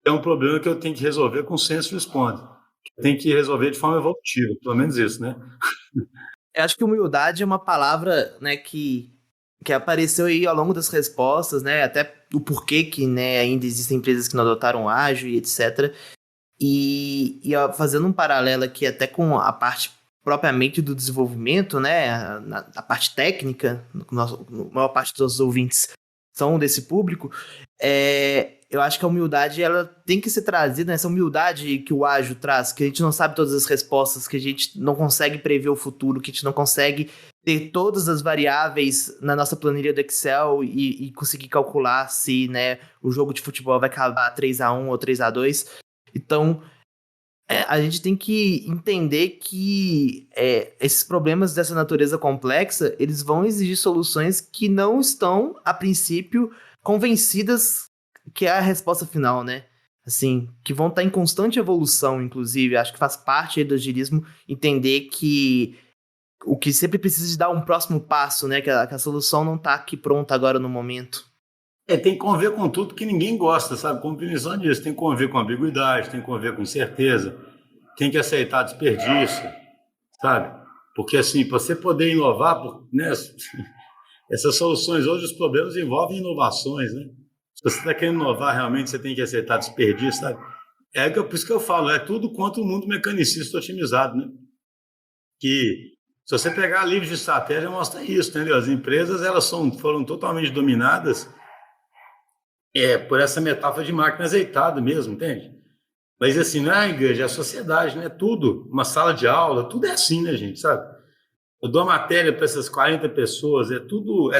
que é um problema que eu tenho que resolver com sense response. Tem que resolver de forma evolutiva, pelo menos isso, né? Eu acho que humildade é uma palavra, né, que apareceu aí ao longo das respostas, né, até o porquê que, né, ainda existem empresas que não adotaram ágil e etc. E fazendo um paralelo aqui até com a parte propriamente do desenvolvimento, né, a parte técnica, a maior parte dos ouvintes são desse público, eu acho que a humildade ela tem que ser trazida, né? Essa humildade que o ágil traz, que a gente não sabe todas as respostas, que a gente não consegue prever o futuro, que a gente não consegue ter todas as variáveis na nossa planilha do Excel e conseguir calcular se, né, o jogo de futebol vai acabar 3-1 ou 3-2. Então, a gente tem que entender que esses problemas dessa natureza complexa, eles vão exigir soluções que não estão, a princípio, convencidas que é a resposta final, né? Assim, que vão estar em constante evolução, inclusive. Acho que faz parte aí do agilismo entender que o que sempre precisa de dar um próximo passo, né? Que a solução não está aqui pronta agora no momento. Tem que conviver com tudo que ninguém gosta, sabe? Como definição disso. Tem que conviver com ambiguidade, tem que conviver com incerteza, tem que aceitar desperdício, sabe? Porque, assim, para você poder inovar, né? Essas soluções hoje, os problemas envolvem inovações, né? Se você está querendo inovar, realmente você tem que aceitar desperdício, sabe? Por isso que eu falo, é tudo contra o mundo mecanicista otimizado, né? Que se você pegar livros de estratégia, mostra isso, entendeu? As empresas foram totalmente dominadas por essa metáfora de máquina azeitada mesmo, entende? Mas assim, não é a igreja, é a sociedade, né? Tudo, uma sala de aula, tudo é assim, né, gente, sabe? Eu dou a matéria para essas 40 pessoas, é tudo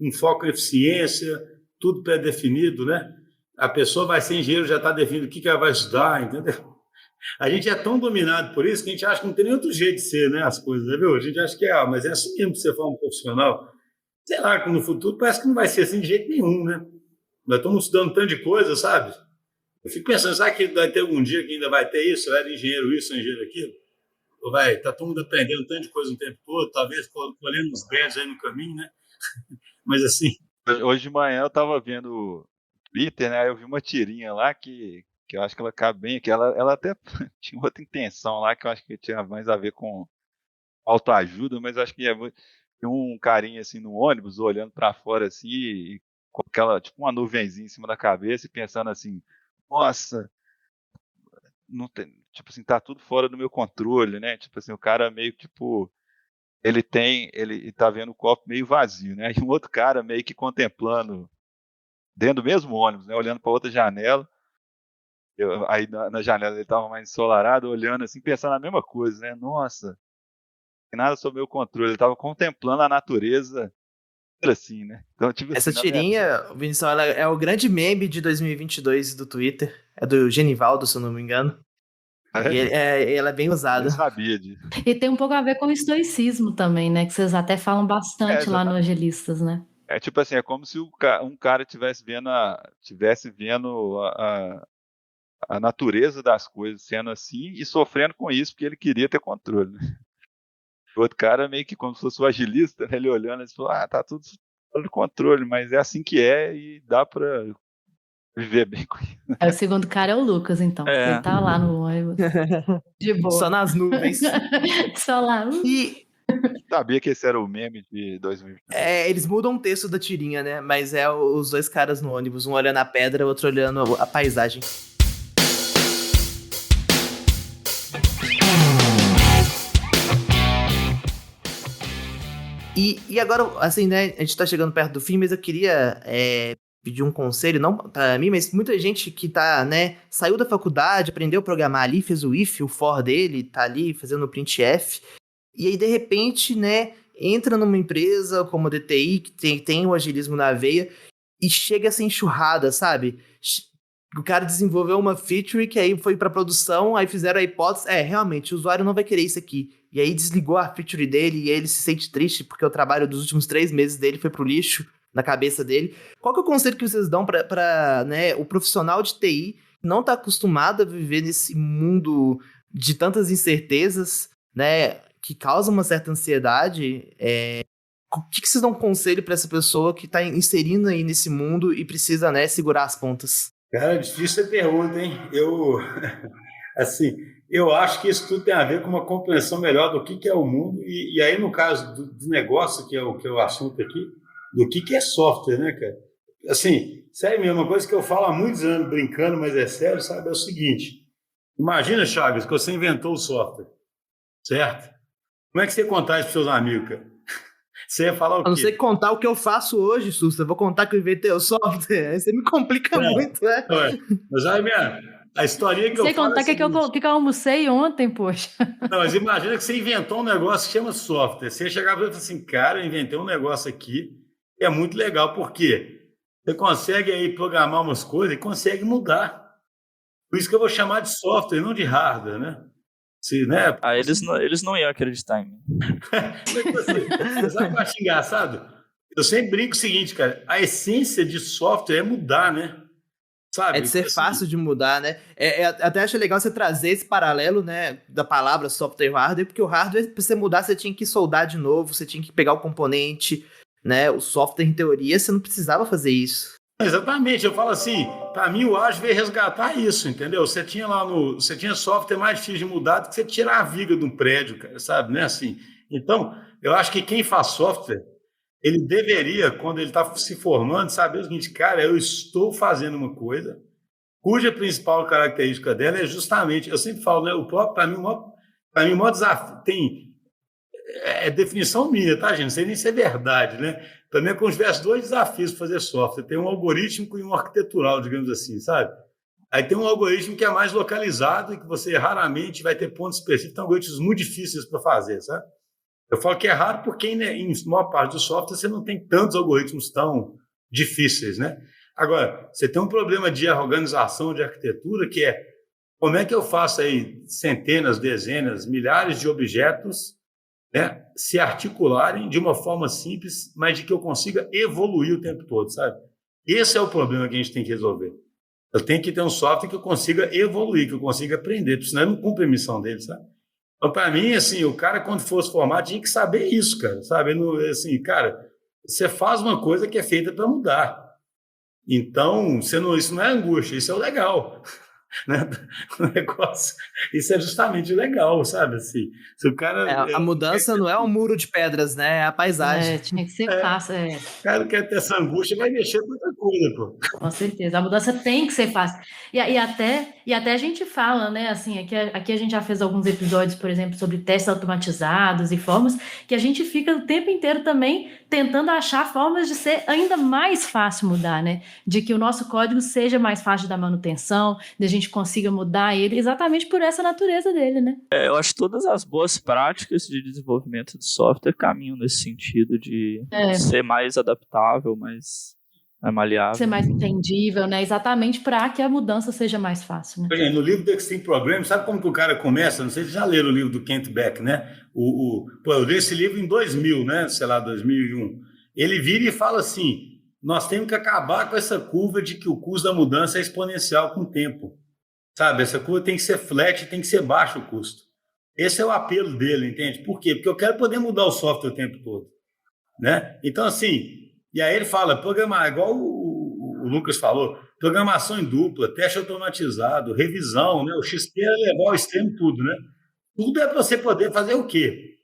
um foco em eficiência, tudo pré-definido, né? A pessoa vai ser engenheiro, já está definido o que ela vai estudar, entendeu? A gente é tão dominado por isso que a gente acha que não tem nem outro jeito de ser, né, as coisas, né, viu? A gente acha que mas é assim mesmo que você for um profissional. Sei lá, que no futuro parece que não vai ser assim de jeito nenhum, né? Nós estamos estudando tanto de coisa, sabe? Eu fico pensando, será que vai ter algum dia que ainda vai ter isso? Eu era engenheiro isso, engenheiro aquilo? Ou tá todo mundo aprendendo um tanto de coisa o tempo todo, talvez colhendo uns badges aí no caminho, né? Mas assim... Hoje de manhã eu estava vendo o Twitter, né? Eu vi uma tirinha lá que eu acho que ela cabe bem, que ela até tinha outra intenção lá, que eu acho que tinha mais a ver com autoajuda, mas acho que tem um carinha assim no ônibus, olhando para fora assim, e com aquela, tipo uma nuvenzinha em cima da cabeça e pensando assim, nossa, não tem, tipo assim, tá tudo fora do meu controle, né? Tipo assim, o cara meio que, tipo, ele tá vendo o copo meio vazio, né? E um outro cara meio que contemplando, dentro do mesmo ônibus, né? Olhando para outra janela. Aí na janela ele tava mais ensolarado, olhando assim, pensando a mesma coisa, né? Nossa, não tem nada sob meu controle. Ele tava contemplando a natureza assim, né? Então, tipo Essa assim, tirinha, Vinicius, ela é o grande meme de 2022 do Twitter. É do Genivaldo, se eu não me engano. E ela é bem usada. Eu sabia disso. E tem um pouco a ver com o estoicismo também, né? Que vocês até falam bastante lá no Agilistas, né? É tipo assim, é como se um cara tivesse vendo a natureza das coisas sendo assim e sofrendo com isso, porque ele queria ter controle, né? O outro cara meio que como se fosse o agilista, né? Ele olhando e falou, tá tudo fora do controle, mas é assim que é e dá pra viver bem com isso. O segundo cara é o Lucas, então. Ele tá lá no ônibus. De boa. Só nas nuvens. Só lá. E sabia que esse era o meme de 2020. eles mudam o texto da tirinha, né? Mas é os dois caras no ônibus, um olhando a pedra, outro olhando a paisagem. E agora, assim, né? A gente tá chegando perto do fim, mas eu queria pedir um conselho, não pra mim, mas muita gente que tá, né? Saiu da faculdade, aprendeu a programar ali, fez o if, o for dele, tá ali fazendo o printf. E aí, de repente, né? Entra numa empresa como a DTI, que tem o agilismo na veia, e chega essa enxurrada, sabe? O cara desenvolveu uma feature que aí foi pra produção, aí fizeram a hipótese, realmente, o usuário não vai querer isso aqui. E aí desligou a feature dele e ele se sente triste porque o trabalho dos últimos 3 meses dele foi pro lixo na cabeça dele. Qual que é o conselho que vocês dão pra né, o profissional de TI não tá acostumado a viver nesse mundo de tantas incertezas, né, que causa uma certa ansiedade? O que vocês dão conselho pra essa pessoa que tá inserindo aí nesse mundo e precisa, né, segurar as pontas? Cara, difícil a pergunta, hein? Assim, eu acho que isso tudo tem a ver com uma compreensão melhor do que é o mundo e aí, no caso do negócio, que é o assunto aqui, do que é software, né, cara? Assim, sério mesmo, uma coisa que eu falo há muitos anos, brincando, mas é sério, sabe? É o seguinte, imagina, Chagas, que você inventou o software, certo? Como é que você ia contar isso para seus amigos, cara? Você ia falar o quê? Eu não sei contar o que eu faço hoje, Susta. Eu vou contar que eu inventei o software. Aí você me complica muito, né? Mas aí, a historinha que eu falo... Você contar que eu almocei ontem, poxa. Não, mas imagina que você inventou um negócio que chama software. Você chegava e falava assim, cara, eu inventei um negócio aqui que é muito legal. Por quê? Você consegue aí programar umas coisas e consegue mudar. Por isso que eu vou chamar de software, não de hardware, né? Se, né? Eles não iam acreditar em mim. Você sabe o que eu acho engraçado? Eu sempre brinco o seguinte, cara, a essência de software é mudar, né? Sabe? É de ser fácil de mudar, né? Até acho legal você trazer esse paralelo, né, da palavra software e hardware, porque o hardware, pra você mudar, você tinha que soldar de novo, você tinha que pegar o componente, né? O software, em teoria, você não precisava fazer isso. Exatamente, eu falo assim, para mim o ágil veio resgatar isso, entendeu? Você tinha software mais difícil de mudar do que você tirar a viga de um prédio, cara, sabe, né, assim. Então, eu acho que quem faz software, ele deveria, quando ele está se formando, saber o seguinte, cara, eu estou fazendo uma coisa cuja principal característica dela é justamente, eu sempre falo, né, para mim, o maior desafio é definição minha, tá, gente? Não sei nem se é verdade, né? Para mim é como se tivesse 2 desafios para fazer software. Tem um algorítmico e um arquitetural, digamos assim, sabe? Aí tem um algoritmo que é mais localizado e que você raramente vai ter pontos específicos, tem algoritmos muito difíceis para fazer, sabe? Eu falo que é raro porque, né, em maior parte do software você não tem tantos algoritmos tão difíceis, né? Agora, você tem um problema de organização, de arquitetura, que é como é que eu faço aí centenas, dezenas, milhares de objetos, né, se articularem de uma forma simples, mas de que eu consiga evoluir o tempo todo, sabe? Esse é o problema que a gente tem que resolver. Eu tenho que ter um software que eu consiga evoluir, que eu consiga aprender, porque senão eu não cumpro a missão dele, sabe? Então, para mim, assim, o cara, quando fosse formar, tinha que saber isso, cara, sabe? Assim, cara, você faz uma coisa que é feita para mudar. Então, isso não é angústia, isso é o legal. Né? O negócio, isso é justamente legal, sabe? Assim, se o cara. A mudança não é um muro de pedras, né? É a paisagem. Tinha que ser fácil. O cara quer ter essa angústia, vai mexer com outra coisa, pô. Com certeza, a mudança tem que ser fácil. E até a gente fala, né? Assim, aqui a gente já fez alguns episódios, por exemplo, sobre testes automatizados e formas que a gente fica o tempo inteiro também tentando achar formas de ser ainda mais fácil mudar, né? De que o nosso código seja mais fácil da manutenção, de a gente consiga mudar ele exatamente por essa natureza dele, né? Eu acho que todas as boas práticas de desenvolvimento de software caminham nesse sentido de ser mais adaptável, mais maleável. Ser mais entendível, né? Exatamente para que a mudança seja mais fácil, né? No livro do Extreme Programming, sabe como que o cara começa? Não sei se já leram o livro do Kent Beck, né? Eu li esse livro em 2000, né? Sei lá, 2001. Ele vira e fala assim, nós temos que acabar com essa curva de que o custo da mudança é exponencial com o tempo. Sabe? Essa curva tem que ser flat, tem que ser baixo o custo. Esse é o apelo dele, entende? Por quê? Porque eu quero poder mudar o software o tempo todo. Né? Então, assim... E aí ele fala, programar, igual o Lucas falou, programação em dupla, teste automatizado, revisão, né? O XP é levar ao extremo tudo, né? Tudo é para você poder fazer o quê?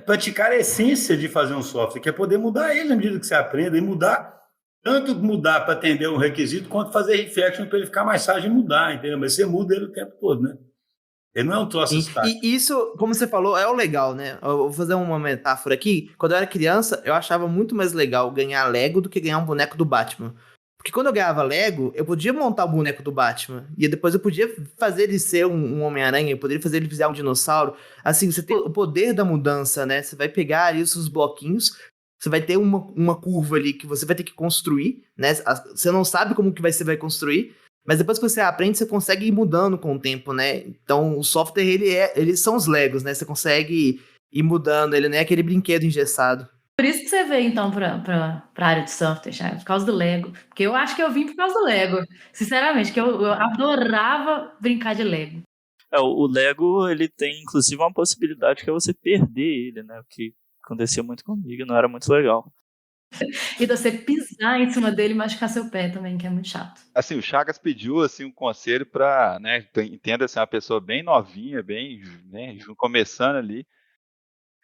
Praticar a essência de fazer um software, que é poder mudar ele à medida que você aprenda, e tanto mudar para atender um requisito, quanto fazer reflection para ele ficar mais fácil de mudar, entendeu? Mas você muda ele o tempo todo, né? Ele não é um troço estático. E isso, como você falou, é o legal, né? Eu vou fazer uma metáfora aqui. Quando eu era criança, eu achava muito mais legal ganhar Lego do que ganhar um boneco do Batman. Porque quando eu ganhava Lego, eu podia montar o boneco do Batman. E depois eu podia fazer ele ser um Homem-Aranha, eu poderia fazer ele virar um dinossauro. Assim, você tem o poder da mudança, né? Você vai pegar ali os seus bloquinhos, você vai ter uma curva ali que você vai ter que construir, né? Você não sabe como que você vai construir, mas depois que você aprende, você consegue ir mudando com o tempo, né? Então, o software, eles são os Legos, né? Você consegue ir mudando, ele não é aquele brinquedo engessado. Por isso que você veio, então, pra área de software, Thiago, por causa do Lego. Porque eu acho que eu vim por causa do Lego. Sinceramente, que eu adorava brincar de Lego. O Lego, ele tem, inclusive, uma possibilidade que é você perder ele, né? O que acontecia muito comigo, não era muito legal. E você pisar em cima dele e machucar seu pé também, que é muito chato. Assim, o Chagas pediu assim, um conselho para, né, entenda assim, uma pessoa bem novinha, bem, né, começando ali.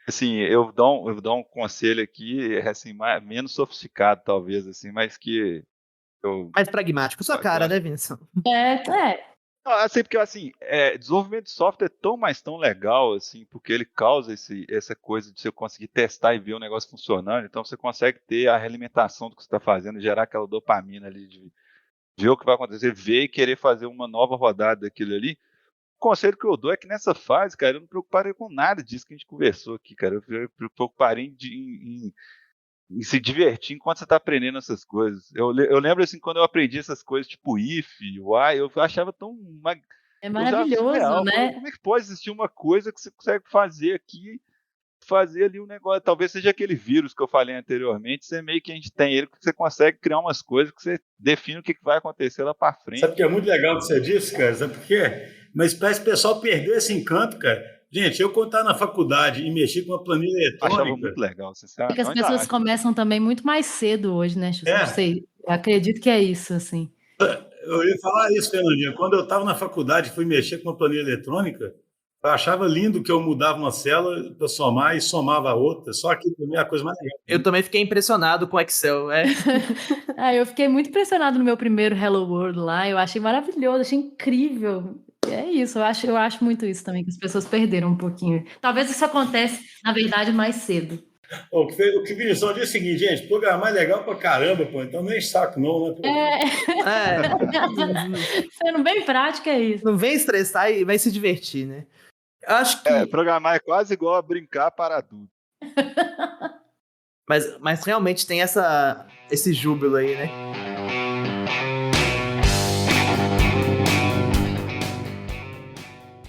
Assim, eu dou um conselho aqui, assim, menos sofisticado talvez, assim, mas que mais pragmático, sua cara, né, Vinícius? Assim, porque assim, desenvolvimento de software é tão legal, assim, porque ele causa essa coisa de você conseguir testar e ver o negócio funcionando, então você consegue ter a realimentação do que você está fazendo, gerar aquela dopamina ali de ver o que vai acontecer, ver e querer fazer uma nova rodada daquilo ali. O conselho que eu dou é que nessa fase, cara, eu não me preocuparia com nada disso que a gente conversou aqui, cara, eu me preocuparia em se divertir enquanto você está aprendendo essas coisas. Eu lembro, assim, quando eu aprendi essas coisas, tipo if, why, eu achava tão... É maravilhoso, surreal, né? Como é que pode existir uma coisa que você consegue fazer aqui, fazer ali um negócio, talvez seja aquele vírus que eu falei anteriormente, você meio que a gente tem ele, que você consegue criar umas coisas que você define o que vai acontecer lá para frente. Sabe o que é muito legal que você disse, cara? Sabe por quê? Mas parece que o pessoal perdeu esse encanto, cara. Gente, eu quando estava na faculdade e mexi com uma planilha eletrônica... Achava muito legal, sinceramente. Porque as pessoas começam também muito mais cedo hoje, né? Não sei, eu acredito que é isso, assim. Eu ia falar isso, Fernandinha. Quando eu estava na faculdade e fui mexer com uma planilha eletrônica, eu achava lindo que eu mudava uma célula para somar e somava a outra. Só que para mim é a coisa mais legal. Eu também fiquei impressionado com o Excel, eu fiquei muito impressionado no meu primeiro Hello World lá. Eu achei maravilhoso, achei incrível. É isso, eu acho muito isso também, que as pessoas perderam um pouquinho. Talvez isso acontece, na verdade, mais cedo. O que o Vinícius disse é o seguinte, gente, programar é legal pra caramba, pô, então nem saco não, né? Sendo bem prático, é isso. Não vem estressar e vai se divertir, né? Eu acho que... programar é quase igual a brincar para adulto. mas realmente tem esse júbilo aí, né?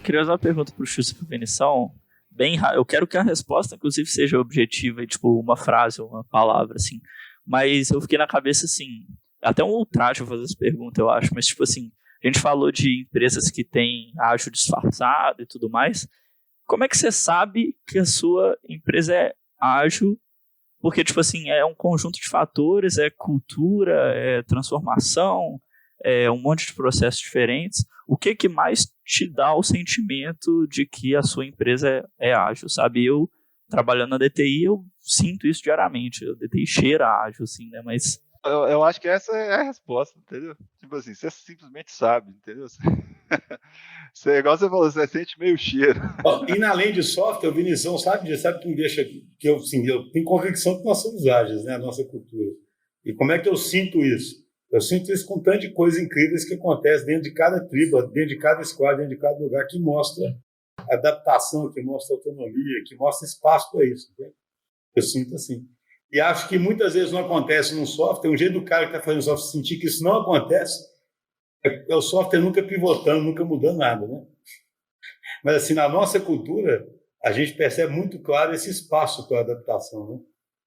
Queria fazer uma pergunta pro Xuxa e pro Vinição, bem rápido. Eu quero que a resposta, inclusive, seja objetiva, tipo uma frase, uma palavra, assim. Mas eu fiquei na cabeça, assim, até um ultraje fazer essa pergunta, eu acho, mas tipo assim, a gente falou de empresas que têm ágil disfarçado e tudo mais. Como é que você sabe que a sua empresa é ágil? Porque, tipo assim, é um conjunto de fatores, é cultura, é transformação, é um monte de processos diferentes. O que mais te dá o sentimento de que a sua empresa é ágil, sabe? Eu, trabalhando na DTI, eu sinto isso diariamente. A DTI cheira ágil, assim, né? Mas... Eu acho que essa é a resposta, entendeu? Tipo assim, você simplesmente sabe, entendeu? Você, igual você falou, você sente meio cheiro. E na além de software, o Vinição sabe disso, sabe que me deixa... que eu tenho convicção que nós somos ágeis, né? A nossa cultura. E como é que eu sinto isso? Eu sinto isso com tanto de coisas incríveis que acontecem dentro de cada tribo, dentro de cada squad, dentro de cada lugar, que mostra adaptação, que mostra autonomia, que mostra espaço para isso. Entende? Eu sinto assim. E acho que muitas vezes não acontece no software. Um jeito do cara que está fazendo software sentir que isso não acontece é o software nunca pivotando, nunca mudando nada, né? Mas assim, na nossa cultura, a gente percebe muito claro esse espaço para adaptação, né?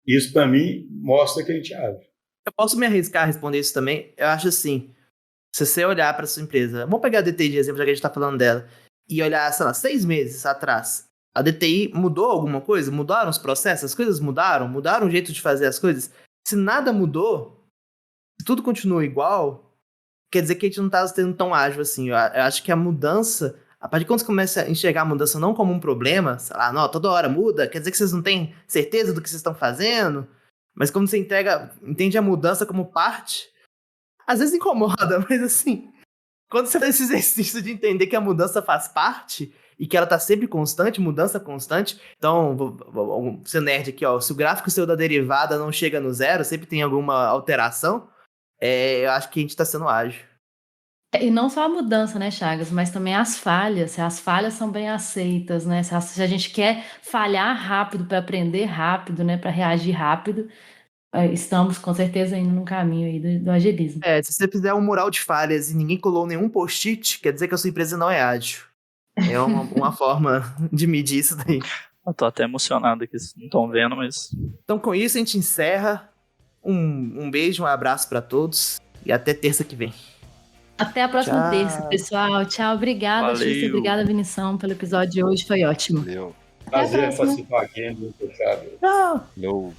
E isso, para mim, mostra que a gente age. Eu posso me arriscar a responder isso também? Eu acho assim, se você olhar para sua empresa, vamos pegar a DTI de exemplo, já que a gente está falando dela, e olhar, sei lá, 6 meses atrás, a DTI mudou alguma coisa? Mudaram os processos? As coisas mudaram? Mudaram o jeito de fazer as coisas? Se nada mudou, se tudo continua igual, quer dizer que a gente não está sendo tão ágil assim. Eu acho que a mudança, a partir de quando você começa a enxergar a mudança não como um problema, sei lá, não, toda hora muda, quer dizer que vocês não têm certeza do que vocês estão fazendo, mas quando você entende a mudança como parte, às vezes incomoda, mas assim, quando você faz esse exercício de entender que a mudança faz parte e que ela tá sempre constante, mudança constante, então, vou ser nerd aqui, ó, se o gráfico seu da derivada não chega no zero, sempre tem alguma alteração, eu acho que a gente tá sendo ágil. E não só a mudança, né, Chagas, mas também as falhas. Se as falhas são bem aceitas, né? Se a gente quer falhar rápido para aprender rápido, né, para reagir rápido, estamos com certeza indo num caminho aí do agilismo. Se você fizer um mural de falhas e ninguém colou nenhum post-it, quer dizer que a sua empresa não é ágil. É uma forma de medir isso daí. Eu tô até emocionado aqui, vocês não estão vendo, mas... Então, com isso, a gente encerra. Um beijo, um abraço para todos e até terça que vem. Até a próxima terça, pessoal. Tchau, obrigada, Xista. Obrigada, Vinição, pelo episódio de hoje. Foi ótimo. Valeu. Prazer participar aqui. Muito obrigado. Tchau. Valeu.